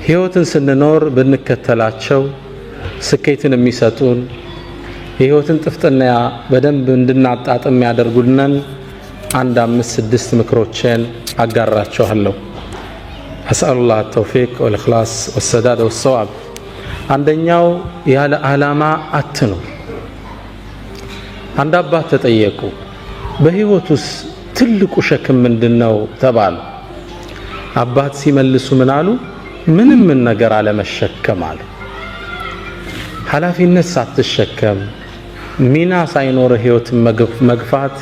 ህይወትን ስንኖር ብንከተላቸው ስኬትን የሚሰጡን የህይወትን ጥፍጥና በደንብ እንድናጣጥም ያደርጉልናል። 5-6 ምክሮችን አጋራችኋለሁ። አስአሉላህ التوفيق والإخلاص والسداد والصواب። አንደኛው ያለ ዓላማ አትኑር። አንድ አባት ተጠየቁ፣ በህይወቱስ ትልቁ ሸክም ምንድነው ተባሉ። አባት ሲመልሱ ምን አሉ? ምንም ነገር አለመሸከም አሉ። ኃላፊነት ሳትሸከም ሚና ሳይኖር ህይወትን መግፋት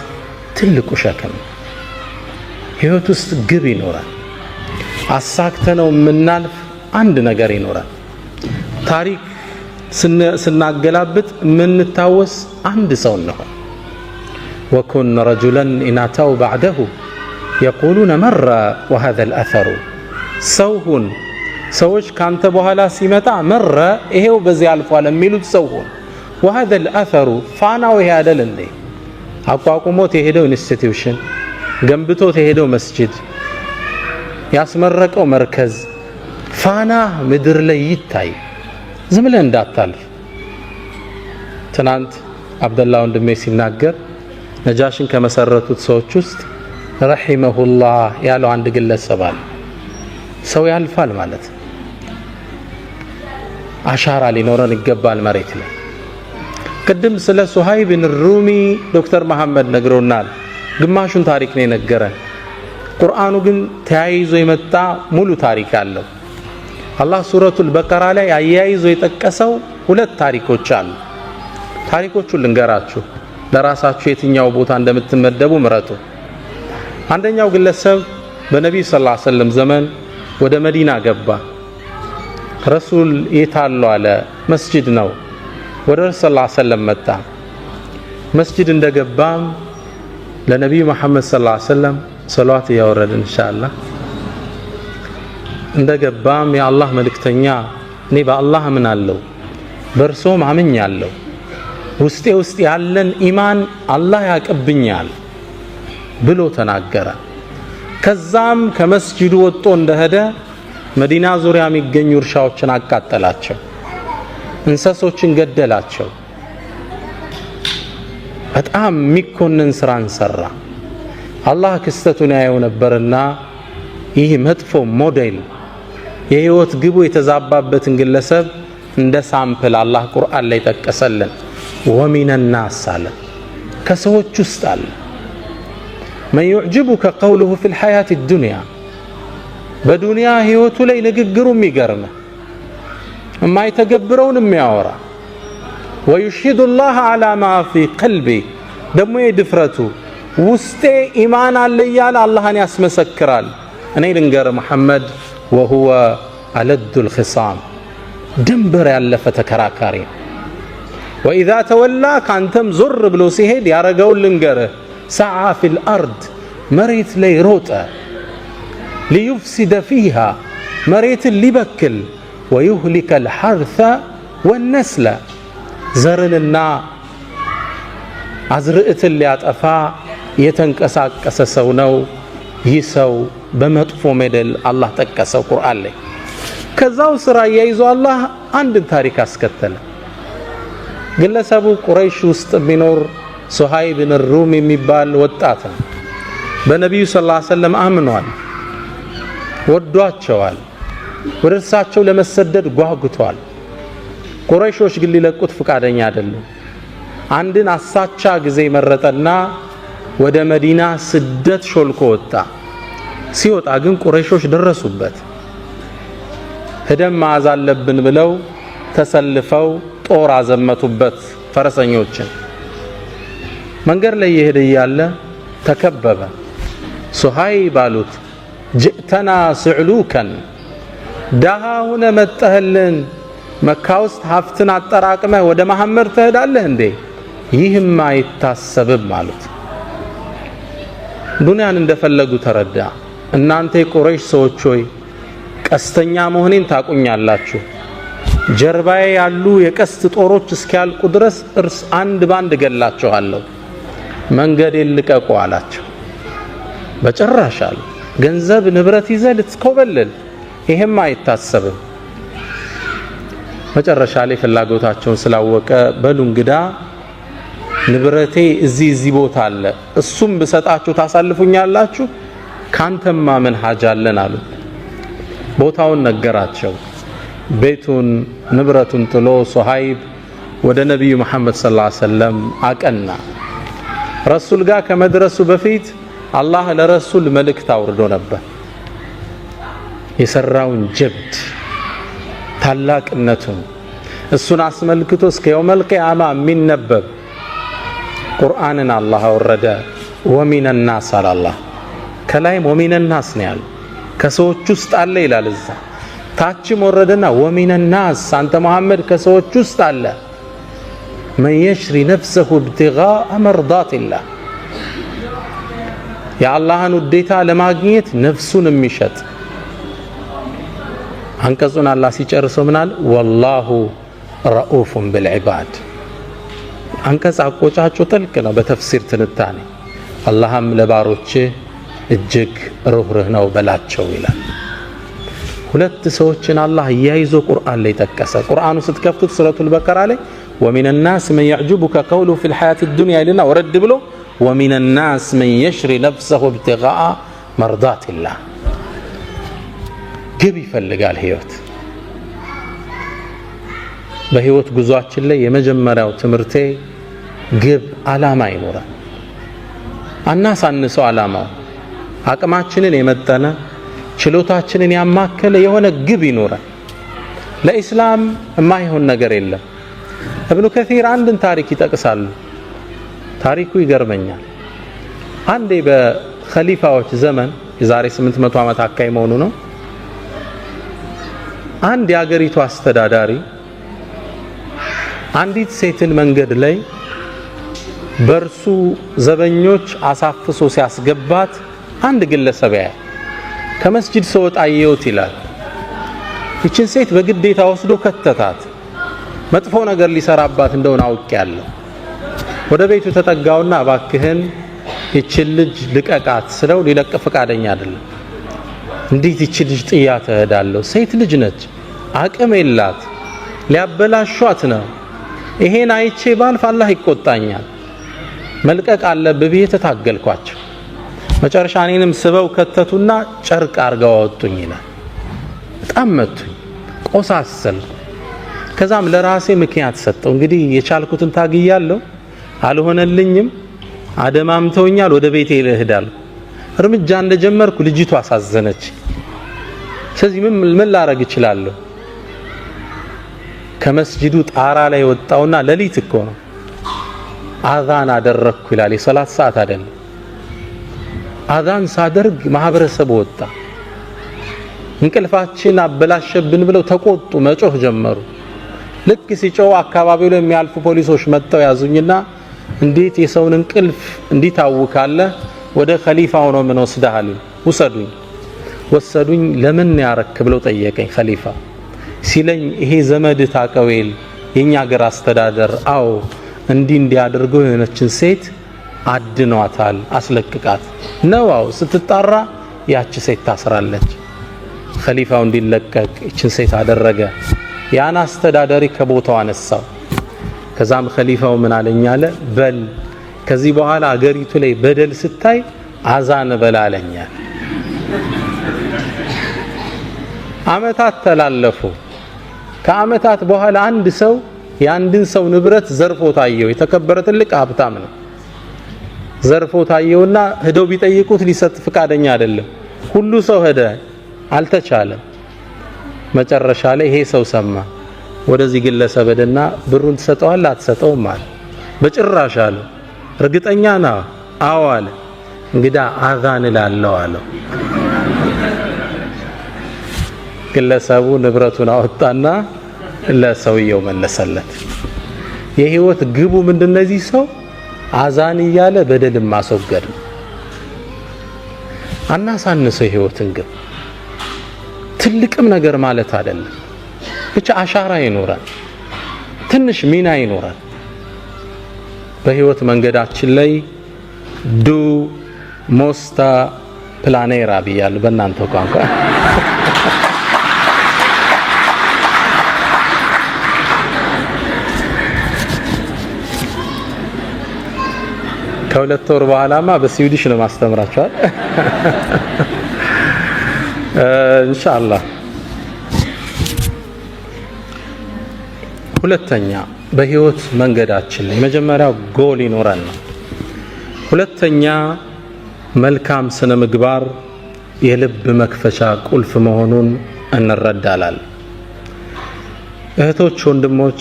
ትልቁ ሸክም። ህይወት ውስጥ ግብ ይኖራል። አሳክተነው የምናልፍ አንድ ነገር ይኖራል። ታሪክ ስናገላብጥ የምንታወስ አንድ ሰው ነው። وكن رجلا إن أتوا بعده يقولون مر وهذا الأثر ሰውሁን ሰዎች ካንተ በኋላ ሲመጣ መረ ይሄው በዚህ አልፏል የሚሉት ሰውሁን وهذا الأثر ፋናው ይሄ አይደል እንዴ? አቋቁሞት የሄደው ኢንስቲትዩሽን ገንብቶት የሄደው መስጂድ ያስመረቀው መርከዝ ፋና ምድር ላይ ይታይ። ዝም ብለህ እንዳታልፍ። ትናንት አብደላ ወንድሜ ሲናገር ነጃሽን ከመሰረቱት ሰዎች ውስጥ ረሂመሁላህ ያለው አንድ ግለሰብ አለ። ሰው ያልፋል ማለት አሻራ ሊኖረን ይገባል መሬት ላይ። ቅድም ስለ ሱሃይብ ብን ሩሚ ዶክተር መሐመድ ነግሮናል። ግማሹን ታሪክ ነው የነገረን። ቁርአኑ ግን ተያይዞ የመጣ ሙሉ ታሪክ አለው። አላህ ሱረቱል በቀራ ላይ አያይዞ የጠቀሰው 2 ታሪኮች አሉ። ታሪኮቹን ልንገራችሁ፣ ለራሳችሁ የትኛው ቦታ እንደምትመደቡ ምረጡ። አንደኛው ግለሰብ በነብዩ ሰለላሁ ዐለይሂ ወሰለም ዘመን ወደ መዲና ገባ። ረሱል የታሉ አለ። መስጂድ ነው። ወደ ረሱል ሰለላሁ ዐለይሂ ወሰለም መጣ። መስጂድ እንደገባም ለነብዩ መሐመድ ሰለላሁ ዐለይሂ ወሰለም ሰላዋት ያወረደ ኢንሻአላህ። እንደገባም የአላህ መልእክተኛ እኔ በአላህ አምናለሁ በእርሶም አምኛለሁ፣ ውስጤ ውስጥ ያለን ኢማን አላህ ያቀብኛል ብሎ ተናገረ። ከዛም ከመስጂዱ ወጥቶ እንደሄደ መዲና ዙሪያ የሚገኙ እርሻዎችን አቃጠላቸው፣ እንስሶችን ገደላቸው። በጣም የሚኮንን ስራን ሰራ። አላህ ክስተቱን ያየው ነበርና ይህ መጥፎ ሞዴል የህይወት ግቡ የተዛባበትን ግለሰብ እንደ ሳምፕል አላህ ቁርአን ላይ ጠቀሰልን። ወሚን الناس አለ፣ ከሰዎች ውስጥ አለ من يعجبك قوله في الحياة الدنيا በዱንያ ህይወቱ ላይ ንግግሩ የሚገርም የማይተገብረውን የሚያወራ ويشهد الله على ما في قلبي ደግሞ የድፍረቱ ውስጤ ኢማን አለ እያለ አላህን ያስመሰክራል። እኔ ልንገር መሐመድ وهو ألد الخصام ድንበር ያለፈ ተከራካሪ። وإذا تولى ካንተም ዞር ብሎ ሲሄድ ያረጋውን ልንገር سعى في الأرض መሬት ላይ ሮጠ ليفسد فيها መሬት ሊበክል ويهلك الحرث والنسل ዘርንና አዝርዕትን ሊያጠፋ የተንቀሳቀሰ ሰው ነው። ይህ ሰው በመጥፎ ሞዴል አላህ ጠቀሰው ቁርአን ላይ። ከዛው ስራ ያይዞ አላህ አንድ ታሪክ አስከተለ። ግለሰቡ ቁረይሽ ውስጥ ቢኖር ሱሃይብ ብን ሩም የሚባል ወጣት ነው። በነብዩ ሰለላሁ ዐለይሂ ወሰለም አምኗል፣ ወዷቸዋል፣ ወደ እርሳቸው ለመሰደድ ጓጉቷል። ቁረይሾች ግን ሊለቁት ፍቃደኛ አይደሉም። አንድን አሳቻ ጊዜ መረጠና ወደ መዲና ስደት ሾልኮ ወጣ። ሲወጣ ግን ቁረይሾች ደረሱበት። ሄደን መያዝ አለብን ብለው ተሰልፈው ጦር አዘመቱበት ፈረሰኞችን። መንገድ ላይ እየሄደ እያለ ተከበበ። ሱሃይብ አሉት ጅእተና ስዕሉከን ደሃ ሆነ መጠህልን መካ ውስጥ ሀብትን አጠራቅመህ ወደ መሐመድ ትሄዳለህ እንዴ? ይህም አይታሰብም አሉት። ዱንያን እንደፈለጉ ተረዳ። እናንተ የቁረይሽ ሰዎች ሆይ ቀስተኛ መሆኔን ታቁኛላችሁ። ጀርባዬ ያሉ የቀስት ጦሮች እስኪያልቁ ድረስ እርስ አንድ ባንድ ገላችኋለሁ። መንገዴን ልቀቁ አላቸው። በጭራሽ አሉ። ገንዘብ ንብረት ይዘህ ልትኮበልል ይሄም አይታሰብም። መጨረሻ ላይ ፍላጎታቸውን ስላወቀ በሉ እንግዳ ንብረቴ እዚህ ቦታ አለ እሱም በሰጣችሁ ታሳልፉኛላችሁ ካንተማ ምን ሐጃ አለን አሉ ቦታውን ነገራቸው ቤቱን ንብረቱን ጥሎ ሱሃይብ ወደ ነብዩ መሐመድ ሰለላሁ ዐለይሂ ወሰለም አቀና ረሱል ጋር ከመድረሱ በፊት አላህ ለረሱል መልእክት አውርዶ ነበር የሰራውን ጀብድ ታላቅነቱን እሱን አስመልክቶ እስከ የውመል ቂያማ የሚነበብ ቁርአንን አላህ አወረደ ወሚነ ናስ አላህ ከላይም ወሚነ ናስ ነው ያለው ከሰዎች ውስጥ አለ ይላል እዛ ታችም ወረደና ወሚነ ናስ አንተ መሐመድ ከሰዎች ውስጥ አለ من يشري نفسه ابتغاء مرضات الله يا الله ውዴታ ለማግኘት ነፍሱን የሚሸጥ አንቀጹን አላህ ሲጨርሰው ምናል والله رؤوف بالعباد አንቀጽ አቆጫጩ ጥልቅ ነው በተፍሲር ትንታኔ አላህም ለባሮች እጅግ ሩህሩህ ነው በላቸው ይላል ሁለት ሰዎችን አላህ ያይዞ ቁርአን ላይ ተከሰ ቁርአኑ ስትከፍቱት ሱረቱል በቀራ ላይ ومن الناس من يعجبك قوله في الحياة الدنيا لنا ورد بلو ومن الناس من يشري نفسه ابتغاء مرضات الله قبي فلقال هيوت بهيوت قزوات الله يمجمرا وتمرتي قب علامة ينورا الناس النسو علامة አቅማችንን የመጠነ ችሎታችንን ያማከለ የሆነ ግብ ይኖራል ለኢስላም የማይሆን ነገር የለም ابن كثير አንድን ታሪክ ይጠቅሳሉ ታሪኩ ይገርመኛል አንዴ በኸሊፋዎች ዘመን የዛሬ 800 ዓመት አካይ መሆኑ ነው አንድ የአገሪቱ አስተዳዳሪ አንዲት ሴትን መንገድ ላይ በርሱ ዘበኞች አሳፍሶ ሲያስገባት አንድ ግለሰብ ከመስጂድ ሰው ጣየውት ይላል እቺን ሴት በግዴታ ወስዶ ከተታት መጥፎ ነገር ሊሰራባት እንደሆነ አውቄያለሁ ወደ ቤቱ ተጠጋውና እባክህን እቺን ልጅ ልቀቃት ስለው ሊለቅ ፈቃደኛ አይደለም እንዴት እቺን ልጅ ጥያት እሄዳለሁ ሴት ልጅ ነች አቅም የላት ሊያበላሿት ነው ይሄን አይቼ ባልፍ አላህ ይቆጣኛል መልቀቅ አለብህ ብዬ ተታገልኳቸው መጨረሻ እኔንም ስበው ከተቱና ጨርቅ አርጋው አወጡኝ ይላል በጣም መቱኝ ቆሳሰል ከዛም ለራሴ ምክንያት ሰጠው እንግዲህ የቻልኩትን ታግያለሁ አልሆነልኝም አደማምተውኛል ወደ ቤቴ ልሄዳለሁ እርምጃ እንደጀመርኩ ልጅቷ አሳዘነች ስለዚህ ምን ላረግ እችላለሁ ከመስጂዱ ጣራ ላይ ወጣውና ለሊት እኮ ነው አዛን አደረኩ ይላል የሰላት ሰዓት አይደለም አዛን ሳደርግ ማህበረሰብ ወጣ እንቅልፋችን አበላሸብን ብለው ተቆጡ መጮህ ጀመሩ ልክ ሲጮህ አካባቢው ላይ የሚያልፉ ፖሊሶች መጥተው ያዙኝና እንዴት የሰውን እንቅልፍ እንዲታውካለ ወደ ኸሊፋው ነው ምን ወስደሃል ወሰዱኝ ለምን ያረክ ብለው ጠየቀኝ ኸሊፋ ሲለኝ ይሄ ዘመድ ታቀዌል የኛ ሀገር አስተዳደር አው እንዲያደርገው የሆነችን ሴት አድኗታል አስለቅቃት ነዋው ስትጣራ ያቺ ሴት ታስራለች ኸሊፋው እንዲለቀቅ እቺን ሴት አደረገ ያን አስተዳዳሪ ከቦታው አነሳው ከዛም ኸሊፋው ምን አለኛለ በል ከዚህ በኋላ አገሪቱ ላይ በደል ስታይ አዛን በላለኛ አመታት ተላለፉ ከአመታት በኋላ አንድ ሰው ያንድን ሰው ንብረት ዘርፎ ታየው የተከበረ ትልቅ ሀብታም ነው ዘርፎ ታየውና ሄደው ቢጠይቁት ሊሰጥ ፍቃደኛ አይደለም ሁሉ ሰው ሄደ አልተቻለም መጨረሻ ላይ ይሄ ሰው ሰማ ወደዚህ ግለሰብ ሄደና ብሩን ተሰጠዋል አትሰጠውም አለ በጭራሽ አለ እርግጠኛ ነው አዎ አለ እንግዳ አዛን ላለው አለው ግለሰቡ ንብረቱን አወጣና ለሰውየው መለሰለት የህይወት ግቡ ምንድነው እዚህ ሰው አዛን ይያለ በደል ማስወገድ አናሳንሰው ህይወትን ግብ ትልቅም ነገር ማለት አይደለም ብቻ አሻራ ይኖራል ትንሽ ሚና ይኖራል በህይወት መንገዳችን ላይ ዱ ሞስታ ፕላኔራ ቢያል በእናንተ ቋንቋ ከሁለት ወር በኋላማ በስዊዲሽ ነው ማስተምራችኋል ኢንሻአላህ። ሁለተኛ በህይወት መንገዳችን ላይ መጀመሪያው ጎል ይኖረን ነው። ሁለተኛ መልካም ስነ ምግባር የልብ መክፈቻ ቁልፍ መሆኑን እንረዳለን። እህቶች ወንድሞች፣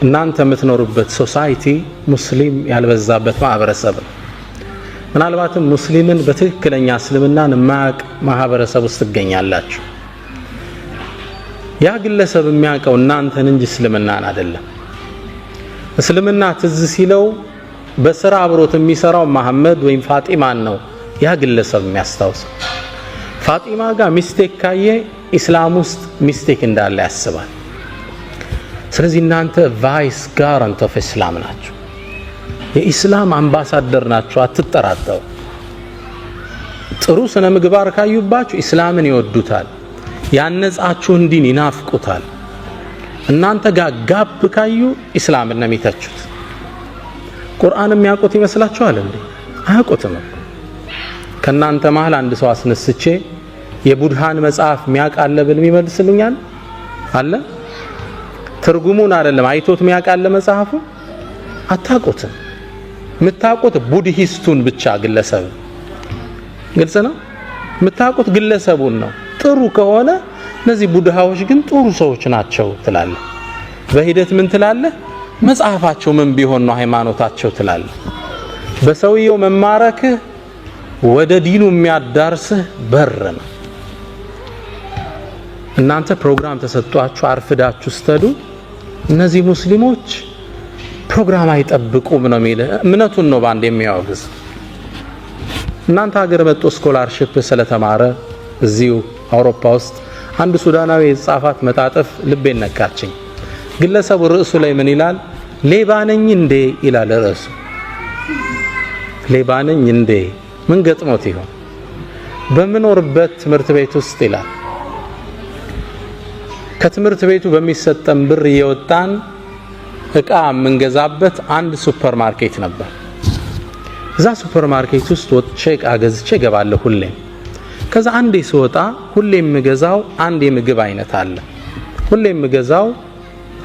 እናንተ የምትኖሩበት ሶሳይቲ ሙስሊም ያልበዛበት ማህበረሰብ ነው። ምናልባትም ሙስሊምን በትክክለኛ እስልምናን የማያውቅ ማህበረሰብ ውስጥ ትገኛላችሁ። ያ ግለሰብ የሚያውቀው እናንተን እንጂ እስልምናን አይደለም። እስልምና ትዝ ሲለው በስራ አብሮት የሚሰራው መሐመድ ወይም ፋጢማን ነው ያ ግለሰብ የሚያስታውሰው። ፋጢማ ጋር ሚስቴክ ካየ ኢስላም ውስጥ ሚስቴክ እንዳለ ያስባል። ስለዚህ እናንተ ቫይስ ጋራንት ኦፍ ኢስላም ናችሁ፣ የኢስላም አምባሳደር ናችሁ፣ አትጠራጠሩ። ጥሩ ስነ ምግባር ካዩባችሁ ኢስላምን ይወዱታል፣ ያነጻችሁን ዲን ይናፍቁታል። እናንተ ጋር ጋፕ ካዩ ኢስላምን ነው የሚተቹት። ቁርአን የሚያውቁት ይመስላችኋል እንዴ? አያውቁትም። ከናንተ መሃል አንድ ሰው አስነስቼ የቡድሃን መጽሐፍ የሚያውቃለ ብል ይመልስልኛል አለ? ትርጉሙን አይደለም አይቶት የሚያውቃለ መጽሐፉ? አታውቁትም። የምታውቁት ቡድሂስቱን ብቻ ግለሰብ። ግልጽ ነው። የምታውቁት ግለሰቡን ነው። ጥሩ ከሆነ እነዚህ ቡድሃዎች ግን ጥሩ ሰዎች ናቸው ትላለህ። በሂደት ምን ትላለህ? መጽሐፋቸው ምን ቢሆን ነው ሃይማኖታቸው ትላለህ። በሰውየው መማረክህ ወደ ዲኑ የሚያዳርስህ በር ነው። እናንተ ፕሮግራም ተሰጥቷችሁ አርፍዳችሁ ስተዱ፣ እነዚህ ሙስሊሞች ፕሮግራም አይጠብቁም ነው የሚል እምነቱን ነው ባንድ የሚያወግዝ። እናንተ ሀገር መጥቶ ስኮላርሺፕ ስለተማረ እዚሁ አውሮፓ ውስጥ አንድ ሱዳናዊ የጻፋት መጣጥፍ ልቤን ነካችኝ። ግለሰቡ ርዕሱ ላይ ምን ይላል? ሌባ ነኝ እንዴ ይላል ርዕሱ። ሌባ ነኝ እንዴ? ምን ገጥሞት ይሆን? በምኖርበት ትምህርት ቤት ውስጥ ይላል ከትምህርት ቤቱ በሚሰጠን ብር እየወጣን እቃ የምንገዛበት አንድ ሱፐር ማርኬት ነበር። እዛ ሱፐር ማርኬት ውስጥ ወጥቼ እቃ ገዝቼ እገባለሁ ሁሌም። ከዛ አንዴ ስወጣ ሁሌም የምገዛው አንድ የምግብ አይነት አለ። ሁሌም የምገዛው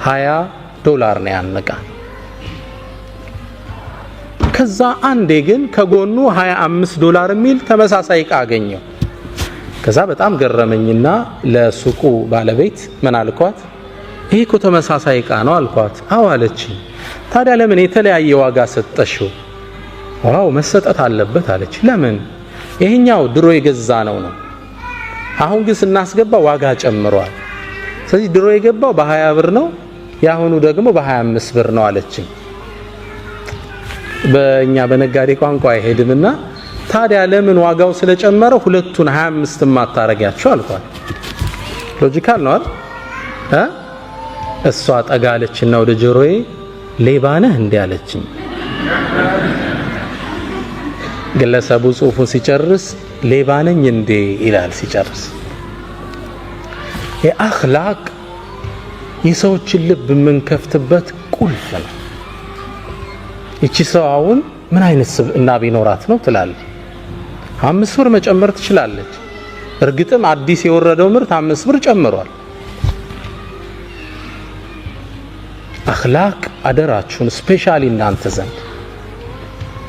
$20 ነው ያን እቃ። ከዛ አንዴ ግን ከጎኑ $25 የሚል ተመሳሳይ እቃ አገኘው። ከዛ በጣም ገረመኝና ለሱቁ ባለቤት ምን አልኳት? ይሄ እኮ ተመሳሳይ እቃ ነው አልኳት። አዎ አለችኝ። ታዲያ ለምን የተለያየ ዋጋ ሰጠሽው? ዋው መሰጠት አለበት አለች። ለምን? ይሄኛው ድሮ የገዛ ነው። አሁን ግን ስናስገባ ዋጋ ጨምሯል። ስለዚህ ድሮ የገባው በ20 ነው፣ ያሁኑ ደግሞ በ25 ብር ነው አለችኝ። በእኛ በነጋዴ ቋንቋ አይሄድምና ታዲያ ለምን ዋጋው ስለጨመረ ሁለቱን 25 ማታረጋቸው አልኳት። ሎጂካል ነው አይደል? እሷ ጠጋለችና ወደ ጆሮዬ ሌባ ነህ እንዴ አለችኝ። ግለሰቡ ጽሑፉን ሲጨርስ ሌባ ነኝ እንዴ ይላል ሲጨርስ። የአኽላቅ የሰዎችን ልብ የምንከፍትበት ቁልፍ ነው። እቺ ሰው አሁን ምን አይነት ስብዕና ቢኖራት ነው ትላለህ? 5 ብር መጨመር ትችላለች። እርግጥም አዲስ የወረደው ምርት 5 ብር ጨምሯል። አኽላቅ አደራችሁን ስፔሻሊ እናንተ ዘንድ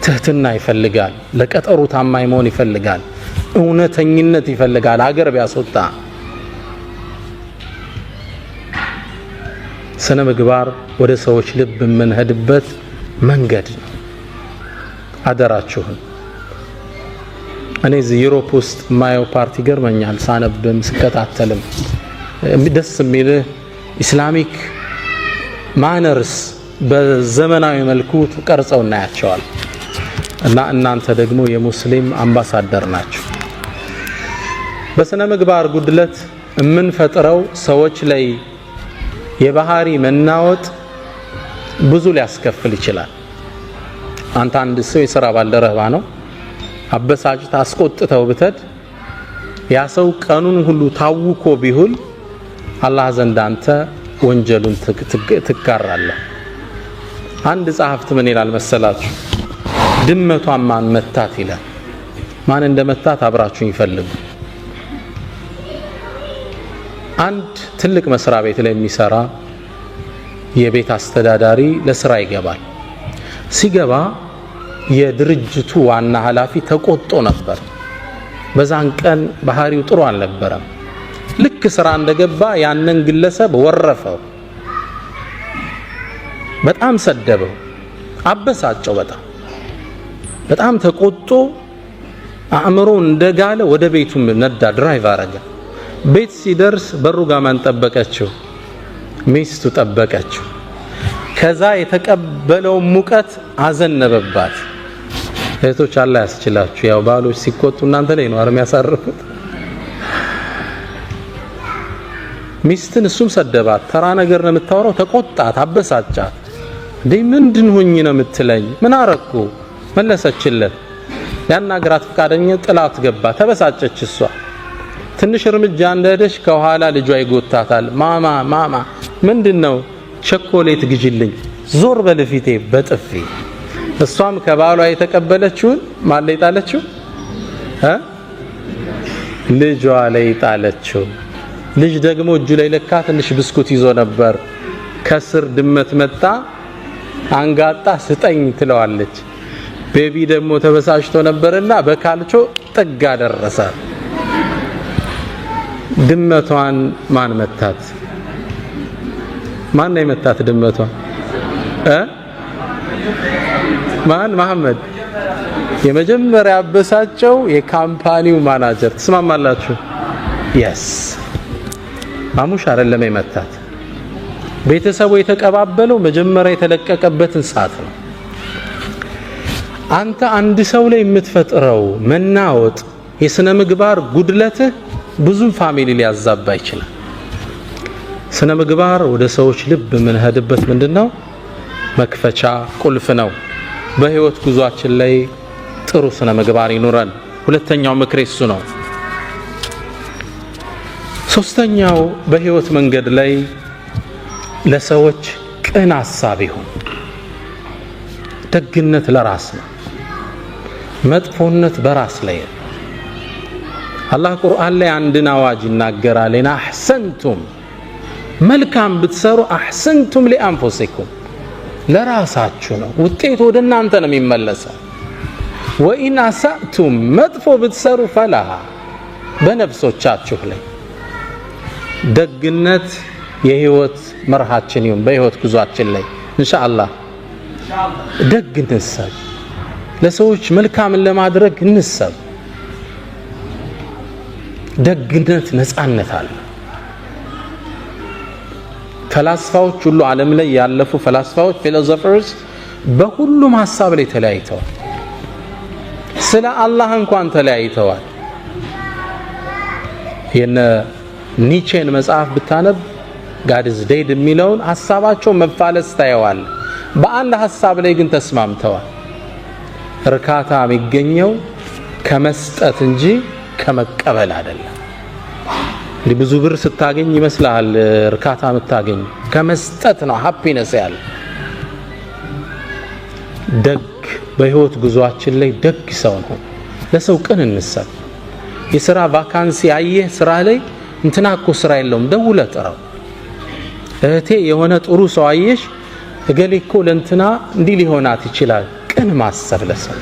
ትህትና ይፈልጋል። ለቀጠሩ ታማኝ መሆን ይፈልጋል። እውነተኝነት ይፈልጋል። ሀገር ቢያስወጣ ስነ ምግባር ወደ ሰዎች ልብ የምንሄድበት መንገድ ነው። አደራችሁን። እኔ እዚህ ዩሮፕ ውስጥ ማየው ፓርቲ ገርመኛል። ሳነብም ስከታተልም ደስ የሚል ኢስላሚክ ማነርስ በዘመናዊ መልኩ ተቀርጸው እናያቸዋል። እና እናንተ ደግሞ የሙስሊም አምባሳደር ናችሁ። በስነ ምግባር ጉድለት የምንፈጥረው ሰዎች ላይ የባህሪ መናወጥ ብዙ ሊያስከፍል ይችላል። አንተ አንድ ሰው የሥራ ባልደረባ ነው፣ አበሳጭታ አስቆጥተው ብትድ ያ ሰው ቀኑን ሁሉ ታውኮ ቢሁል አላህ ዘንድ አንተ ወንጀሉን ትጋራለህ። አንድ ጸሐፍት ምን ይላል መሰላችሁ? ድመቷን ማን መታት ይላል። ማን እንደመታት አብራችሁኝ ይፈልጉ። አንድ ትልቅ መስሪያ ቤት ላይ የሚሰራ የቤት አስተዳዳሪ ለስራ ይገባል። ሲገባ የድርጅቱ ዋና ኃላፊ ተቆጥቶ ነበር። በዛን ቀን ባህሪው ጥሩ አልነበረም። ልክ ስራ እንደገባ ያንን ግለሰብ ወረፈው፣ በጣም ሰደበው፣ አበሳጨው። በጣም ተቆጥቶ አእምሮ እንደጋለ ወደ ቤቱ ነዳ፣ ድራይቭ አረገ። ቤት ሲደርስ በሩ ጋር ማን ጠበቀችው? ሚስቱ ጠበቀችው። ከዛ የተቀበለው ሙቀት አዘነበባት። እህቶች አላህ ያስችላችሁ። ያው ባሎች ሲቆጡ እናንተ ላይ ነው አረም ያሳርፉት። ሚስትን እሱም ሰደባት። ተራ ነገር ነው የምታወራው። ተቆጣት፣ አበሳጫት። ምንድን ሆኜ ነው የምትለኝ? ምን አረኩ? መለሰችለት። ያናግራት ፈቃደኛ ጥላት ገባ። ተበሳጨች እሷ። ትንሽ እርምጃ እንደሄደች ከኋላ ልጇ ይጎታታል። ማማ ምንድነው? ቸኮሌት ግጅልኝ፣ ዞር በልፊቴ በጥፊ። እሷም ከባሏ የተቀበለችውን ማን ላይ ጣለችው? ልጇ ላይ ጣለችው። ልጅ ደግሞ እጁ ላይ ለካ ትንሽ ብስኩት ይዞ ነበር። ከስር ድመት መጣ፣ አንጋጣ ስጠኝ ትለዋለች። ቤቢ ደግሞ ተበሳጭቶ ነበርና በካልቾ ጥጋ ደረሰ። ድመቷን ማን መታት? ማን ነው የመታት ድመቷን? ማን? መሐመድ። የመጀመሪያ አበሳጨው የካምፓኒው ማናጀር። ትስማማላችሁ? የስ ማሙሽ አይደለም የመታት። ቤተሰቡ የተቀባበለው መጀመሪያ የተለቀቀበትን ሰዓት ነው። አንተ አንድ ሰው ላይ የምትፈጥረው መናወጥ፣ የስነ ምግባር ጉድለትህ ብዙም ፋሚሊ ሊያዛባ ይችላል። ስነ ምግባር ወደ ሰዎች ልብ የምንሄድበት ምንድነው? መክፈቻ ቁልፍ ነው። በህይወት ጉዟችን ላይ ጥሩ ስነ ምግባር ይኑረን። ሁለተኛው ምክሬ እሱ ነው። ሶስተኛው በህይወት መንገድ ላይ ለሰዎች ቅን ሐሳብ ይሁን። ደግነት ለራስ ነው፣ መጥፎነት በራስ ላይ ነው። አላህ ቁርአን ላይ አንድን አዋጅ ይናገራል። ኢና አህሰንቱም፣ መልካም ብትሰሩ አህሰንቱም ሊአንፉሲኩም፣ ለራሳችሁ ነው፣ ውጤቱ ወደ እናንተ ነው የሚመለሰው። ወኢን አሳእቱም፣ መጥፎ ብትሰሩ ፈላሃ፣ በነፍሶቻችሁ ላይ። ደግነት የህይወት መርሃችን ይሁን። በህይወት ጉዟችን ላይ ኢንሻአላህ ደግ እንሰብ፣ ለሰዎች መልካምን ለማድረግ እንሰብ። ደግነት ነፃነት አለ። ፈላስፋዎች ሁሉ ዓለም ላይ ያለፉ ፈላስፋዎች ፊሎሶፈርስ በሁሉም ሐሳብ ላይ ተለያይተዋል። ስለ አላህ እንኳን ተለያይተዋል። የነ ኒቼን መጽሐፍ ብታነብ ጋድ ኢዝ ዴድ የሚለውን ሐሳባቸው መፋለስ ታየዋል። በአንድ ሐሳብ ላይ ግን ተስማምተዋል። እርካታ የሚገኘው ከመስጠት እንጂ ከመቀበል አይደለም። ብዙ ብር ስታገኝ ይመስላል እርካታ የምታገኝ፣ ከመስጠት ነው ሃፒነስ ያለ። ደግ በህይወት ጉዟችን ላይ ደግ ሰው ነው። ለሰው ቅን እንሰብ። የሥራ ቫካንሲ አየህ፣ ስራ ላይ እንትና እኮ ስራ የለውም፣ ደውለህ ጥራው። እህቴ የሆነ ጥሩ ሰው አየሽ፣ እገሌ እኮ ለእንትና እንዲህ ሊሆናት ይችላል። ቅን ማሰብ ለሰው።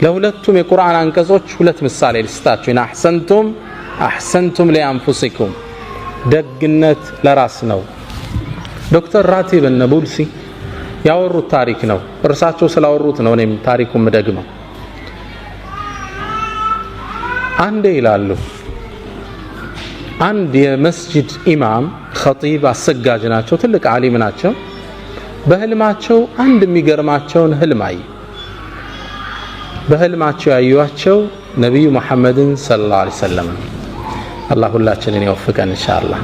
ለሁለቱም የቁርአን አንቀጾች ሁለት ምሳሌ ልስጣችሁ። ኢና አህሰንቱም ሊአንፉሲኩም፣ ደግነት ለራስ ነው። ዶክተር ራቲብ ነቡልሲ ያወሩት ታሪክ ነው። እርሳቸው ስላወሩት ነው እኔም ታሪኩን ምደግመው። አንዴ ይላሉ አንድ የመስጂድ ኢማም ኸጢብ አሰጋጅ ናቸው፣ ትልቅ ዓሊም ናቸው። በህልማቸው አንድ የሚገርማቸውን ህልም አዩ። በህልማቸው ያዩዋቸው ነብዩ መሐመድን ሰለላሁ ዐለይሂ ወሰለም። አላህ ሁላችንን ይወፍቀን ኢንሻአላህ።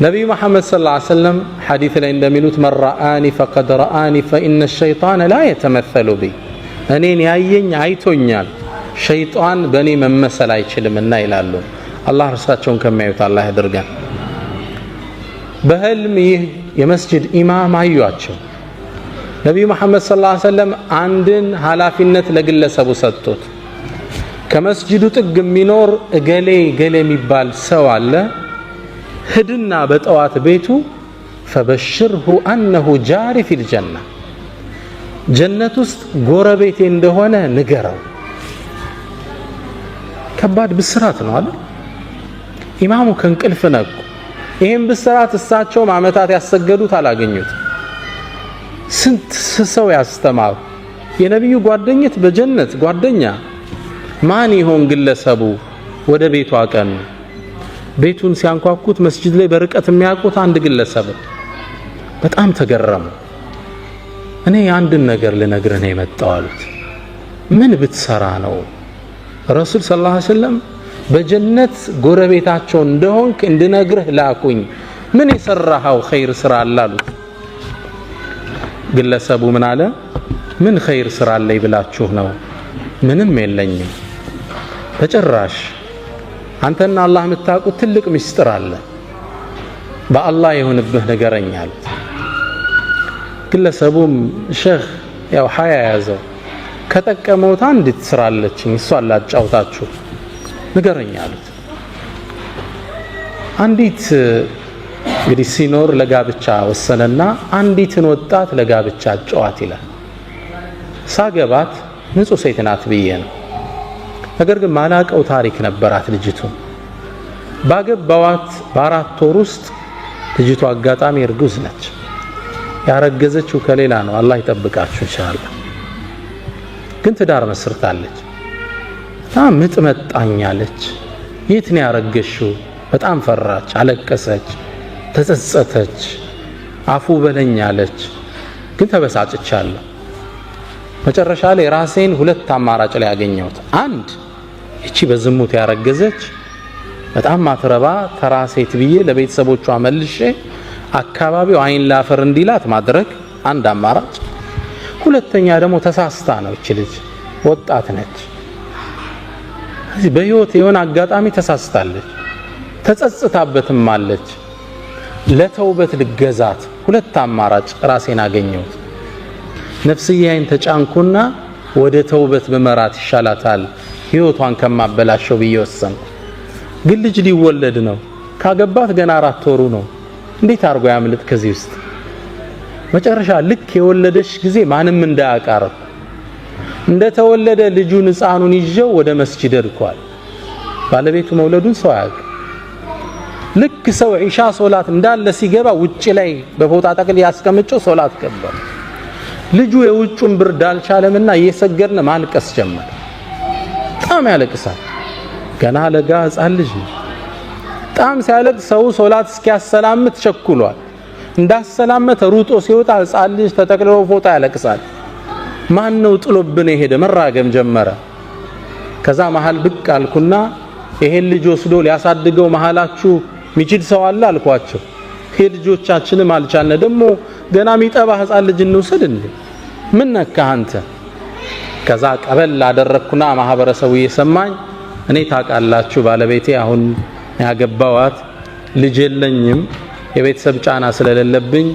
ነብዩ መሐመድ ሰለላሁ ዐለይሂ ወሰለም ሐዲስ ላይ እንደሚሉት መን ረአኒ ፈቀድ ረአኒ ፈኢነ ሸይጣነ ላ የተመሰሉ ቢ፣ እኔን ያየኝ አይቶኛል፣ ሸይጣን በእኔ መመሰል አይችልምና ይላሉ። አላህ እርሳቸውን ከሚያዩት አላህ ያድርገን። በህልም ይህ የመስጂድ ኢማም አዩአቸው። ነብዩ መሐመድ ሰለላሁ ዐለይሂ ወሰለም አንድን ኃላፊነት ለግለሰቡ ሰጡት። ከመስጂዱ ጥግ የሚኖር እገሌ ገሌ የሚባል ሰው አለ፣ ሂድና በጠዋት ቤቱ ፈበሽርሁ አነሁ ጃሪ ፊል ጀና፣ ጀነት ውስጥ ጎረቤቴ እንደሆነ ንገረው። ከባድ ብስራት ነው አይደል? ኢማሙ ከእንቅልፍ ነቁ። ይሄን ብስራት እሳቸውም ዓመታት ያሰገዱት አላገኙት። ስንት ሰው ያስተማሩ የነብዩ ጓደኝት በጀነት ጓደኛ ማን ይሆን ግለሰቡ? ወደ ቤቱ አቀኑ። ቤቱን ሲያንኳኩት መስጂድ ላይ በርቀት የሚያውቁት አንድ ግለሰብ በጣም ተገረሙ። እኔ አንድን ነገር ልነግርህ ነው የመጣው አሉት። ምን ብትሰራ ነው? ረሱል ሰለላሁ ዐለይሂ ወሰለም በጀነት ጎረቤታቸው እንደሆንክ እንድነግርህ ላኩኝ። ምን የሰራኸው ኸይር ስራ አለ አሉት። ግለሰቡ ምን አለ? ምን ኸይር ስራ አለኝ ብላችሁ ነው? ምንም የለኝም በጭራሽ። አንተና አላህ የምታውቁት ትልቅ ምስጢር አለ፣ በአላህ የሆነብህ ንገረኝ አሉት። ግለሰቡም ሼህ ያው ሀያ ያዘው፣ ከጠቀመውት አንዲት ስራ አለችኝ እሷን ላጫውታችሁ ንገረኝ አሉት። አንዲት እንግዲህ ሲኖር ለጋብቻ ወሰነና አንዲትን ወጣት ለጋብቻ አጫዋት ይላል። ሳገባት ንጹህ ሴት ናት ብዬ ነው። ነገር ግን ማላቀው ታሪክ ነበራት ልጅቱ። ባገባዋት በ4 ወር ውስጥ ልጅቱ አጋጣሚ እርጉዝ ነች። ያረገዘችው ከሌላ ነው፣ አላህ ይጠብቃችሁ ኢንሻአላህ። ግን ትዳር መስርታለች። በጣም ምጥ መጣኛለች። የት ነው ያረገሽው? በጣም ፈራች፣ አለቀሰች፣ ተጸጸተች፣ አፉ በለኛለች። ግን ተበሳጭቻለሁ። መጨረሻ ላይ ራሴን 2 አማራጭ ላይ ያገኘሁት። አንድ እቺ በዝሙት ያረገዘች በጣም ማትረባ ተራ ሴት ብዬ ለቤተሰቦቿ መልሼ አካባቢው አይን ላፈር እንዲላት ማድረግ አንድ አማራጭ። ሁለተኛ ደግሞ ተሳስታ ነው እቺ ልጅ ወጣት ነች። እዚህ በህይወት የሆነ አጋጣሚ ተሳስታለች፣ ተጸጽታበትም አለች። ለተውበት ልገዛት 2 አማራጭ ራሴን አገኘሁት። ነፍስያዬን ተጫንኩና ወደ ተውበት በመራት ይሻላታል ህይወቷን ከማበላሸው ብዬ ወሰንኩ። ግን ልጅ ሊወለድ ነው፣ ካገባት ገና 4 ወሩ ነው። እንዴት አርጎ ያምልጥ ከዚህ ውስጥ? መጨረሻ ልክ የወለደች ጊዜ ማንም እንዳያቃርብ እንደተወለደ ልጁን ህፃኑን ይዤው ወደ መስጂድ ሄድኳል። ባለቤቱ መውለዱን ሰው ያውቅ። ልክ ሰው ኢሻ ሶላት እንዳለ ሲገባ ውጪ ላይ በፎጣ ጠቅል ያስቀምጨው ሶላት ገባ። ልጁ የውጩን ብርድ አልቻለምና እየሰገድን ማልቀስ ጀመረ። በጣም ያለቅሳል። ገና ለጋ ህፃን ልጅ ነው። በጣም ሲያለቅስ ሰው ሶላት እስኪያሰላምት ቸኩሏል። እንዳሰላመተ ሩጦ ሲወጣ ህፃን ልጅ ተጠቅልሎ ፎጣ ያለቅሳል። ማን ነው ጥሎብን የሄደ? መራገም ጀመረ። ከዛ መሃል ብቅ አልኩና ይሄን ልጅ ወስዶ ሊያሳድገው መሃላችሁ ሚችል ሰው አለ አልኳቸው። ልጆቻችንም አልቻልነ ደግሞ ገና ሚጠባ ህፃን ልጅ እንውሰድ እንዴ? ምን ነካህ አንተ? ከዛ ቀበል አደረኩና ማህበረሰቡ እየሰማኝ እኔ ታውቃላችሁ ባለቤቴ አሁን ያገባዋት ልጅ የለኝም፣ የቤተሰብ ጫና ስለሌለብኝ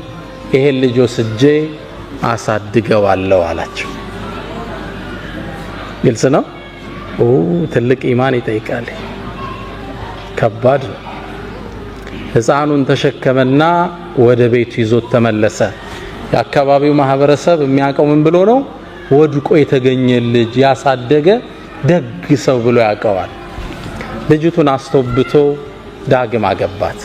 ይሄን ልጅ ወስጄ አሳድገዋለሁ አላቸው። ግልጽ ነው። ትልቅ ኢማን ይጠይቃል። ከባድ ነው። ህፃኑን ተሸከመና ወደ ቤቱ ይዞት ተመለሰ። የአካባቢው ማህበረሰብ የሚያውቀው ምን ብሎ ነው? ወድቆ የተገኘ ልጅ ያሳደገ ደግ ሰው ብሎ ያውቀዋል። ልጅቱን አስተውብቶ ዳግም አገባት።